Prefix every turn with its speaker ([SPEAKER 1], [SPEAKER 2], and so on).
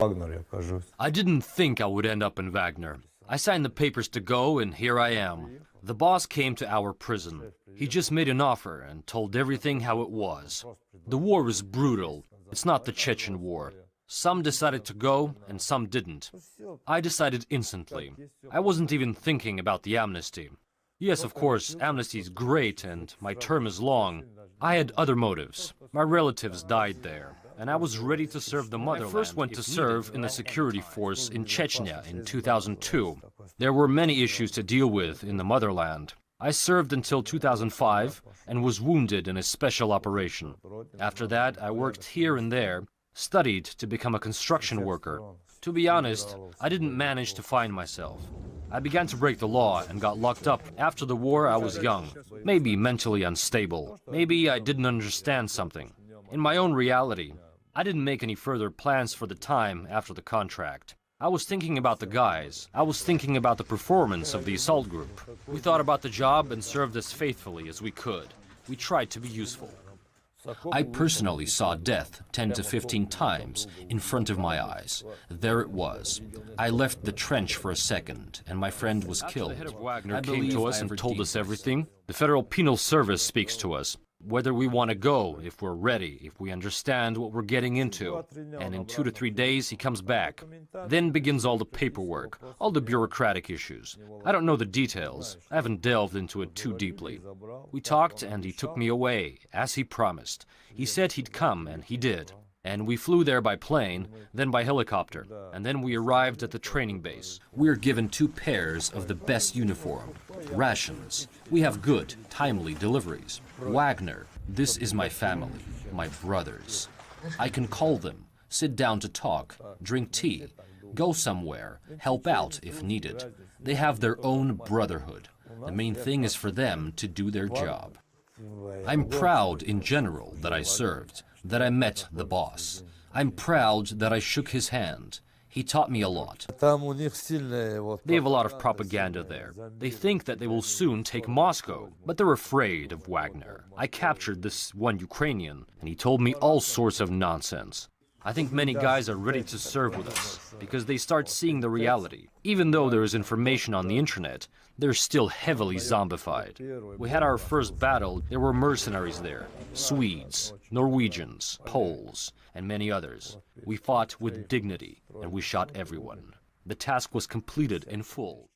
[SPEAKER 1] I didn't think I would end up in Wagner. I signed the papers to go, and here I am. The boss came to our prison. He just made an offer and told everything how it was. The war is brutal. It's not the Chechen war. Some decided to go, and some didn't. I decided instantly. I wasn't even thinking about the amnesty. Yes, of course, amnesty is great, and my term is long. I had other motives. My relatives died there, and I was ready to serve the motherland. I first went to serve in the security force in Chechnya in 2002. There were many issues to deal with in the motherland. I served until 2005 and was wounded in a special operation. After that, I worked here and there, studied to become a construction worker. To be honest, I didn't manage to find myself. I began to break the law and got locked up. After the war, I was young, maybe mentally unstable. Maybe I didn't understand something. In my own reality, I didn't make any further plans for the time after the contract. I was thinking about the guys. I was thinking about the performance of the assault group. We thought about the job and served as faithfully as we could. We tried to be useful. I personally saw death 10 to 15 times in front of my eyes. There it was. I left the trench for a second, and my friend was killed. The head of Wagner came to us and told us everything. The Federal Penal Service speaks to us. Whether we want to go, if we're ready, if we understand what we're getting into. And in 2 to 3 days, he comes back. Then begins all the paperwork, all the bureaucratic issues. I don't know the details. I haven't delved into it too deeply. We talked, and he took me away, as he promised. He said he'd come, and he did. And we flew there by plane, then by helicopter, and then we arrived at the training base. We are given 2 pairs of the best uniform, rations. We have good, timely deliveries. Wagner, this is my family, my brothers. I can call them, sit down to talk, drink tea, go somewhere, help out if needed. They have their own brotherhood. The main thing is for them to do their job. I'm proud in general that I served, that I met the boss. I'm proud that I shook his hand. He taught me a lot. They have a lot of propaganda there. They think that they will soon take Moscow, but they're afraid of Wagner. I captured this one Ukrainian, and he told me all sorts of nonsense. I think many guys are ready to serve with us, because they start seeing the reality. Even though there is information on the internet, they're still heavily zombified. We had our first battle, there were mercenaries there, Swedes, Norwegians, Poles, and many others. We fought with dignity, and we shot everyone. The task was completed in full.